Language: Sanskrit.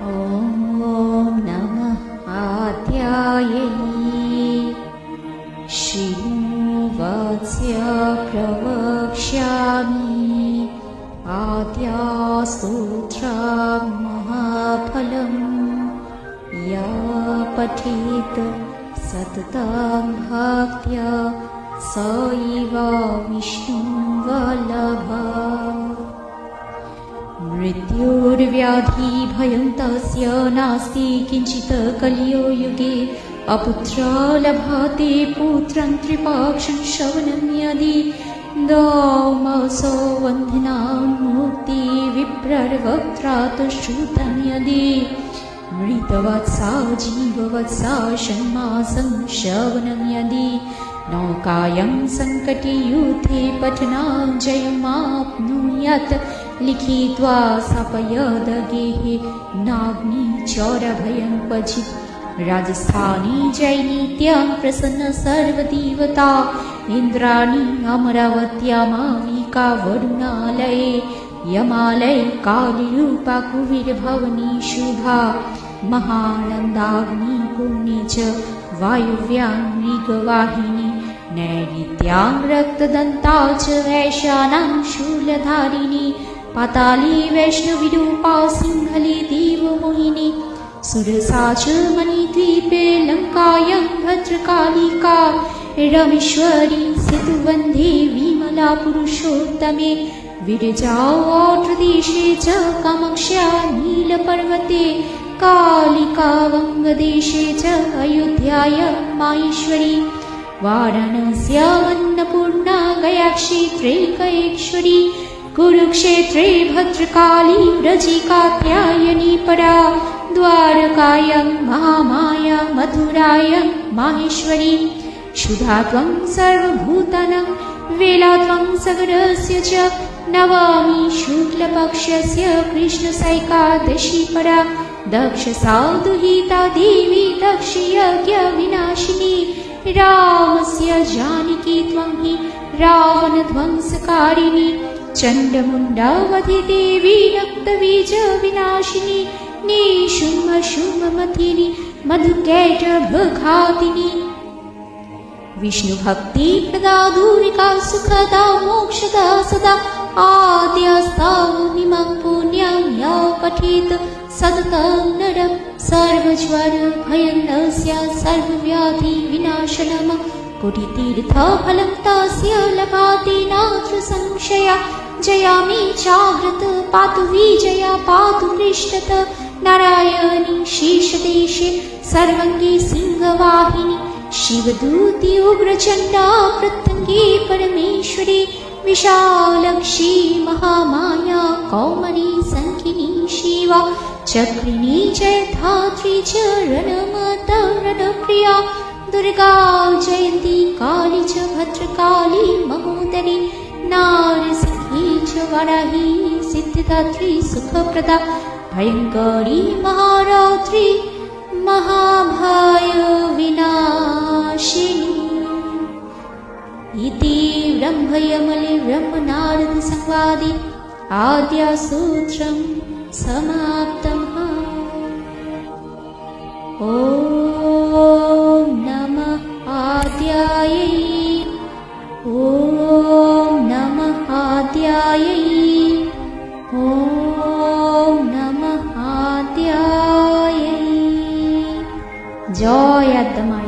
ॐ नमः आद्यायै श्रीवास्य प्रवक्ष्यामि आद्यास्तोत्रं महाफलं या पठेत सततं भक्त्या स एव विष्णुवल्लभः। मृत्युर्व्याधिभयं तस्य नास्ति किञ्चित् कलियो युगे अपुत्र लभते पुत्रं त्रिपक्षं श्रवणं यदि दौमसो वन्धनां मुक्ति विप्रर्वक्त्रात् श्रुतं यदि मृतवत्सा जीववत्सा षण्मासं श्रवणं यदि नौकायां सङ्कटे युद्धे पठनां जयमाप्नुयात् लिखित्वा स्थापयदगेः नाग्निचौरभयं क्वचित् राजस्थाने जैनित्यं प्रसन्न सर्वदेवता इन्द्राणि अमरावत्यामाविका वरुणालये यमालये कालीरूपा कुवीरभवनी शुभा महानन्दाग्नि पुण्ये च वायुव्यां मृगवाहिनी नैऋत्यां रक्तदन्ता च वैश्यानां शूलधारिणी पाताली वैष्णवीरूपा सिंहली देवमोहिनी सुरसा च मणिद्वीपे लङ्कायां भद्रकालिका रमेश्वरी सेतुबन्धे विमला पुरुषोत्तमे विरजावोट्रदेशे च कामाक्ष्या नीलपर्वते कालिका वङ्गदेशे च अयोध्यायां माहेश्वरी वाराणस्यामन्नपूर्णा गयाक्षेत्रे कयेश्वरी कुरुक्षेत्रे भद्रकाली व्रजे कात्यायनी परा द्वारकायां महामाया मथुरायां माहेश्वरी क्षुधा त्वं सर्वभूतानां वेला त्वं सगरस्य च नवमी शुक्लपक्षस्य कृष्णसैकादशी परा दक्षसाधुहिता देवी दक्षयज्ञविनाशिनी रामस्य जानकी त्वं हि रावणध्वंसकारिणी चण्डमुण्डावधि देवी रक्तबीजविनाशिनी निशुम्भशुम्भमथिनी मधुकैटभघातिनी विष्णुभक्तिप्रदा दूरिका सुखदा मोक्षदा सदा आद्यस्तावनिमं पुण्यं या पठेत् सततं नरं सर्वज्वरभयं सर्वव्याधिविनाशनं कोटितीर्थफलं तस्य लभाति नात्र संशया जयामि चाग्रत पातु विजया पातु पृष्ठत नारायणी शीर्षदेशे सर्वङ्गे सिंहवाहिनी शिवदूती उग्रचण्डा प्रत्यङ्गे परमेश्वरी विशालक्षी महामाया कौमरी सङ्खिनी शिवा चक्रिणी जयधात्री च रणमतरणप्रिया दुर्गा जयन्ती काली च भद्रकाली महोदरी नारसिंही च वराही सिद्धिदात्री सुखप्रदा भयङ्करी महारौद्री महाभयविनाशिनी इति ब्रह्मयमले ब्रह्मनारदसंवादे आद्यसूत्रं समाप्तम्। ॐ नमः आद्यायै ॐ नमः आद्यायै ॐ नमः आद्यायै। जय आद्यमा।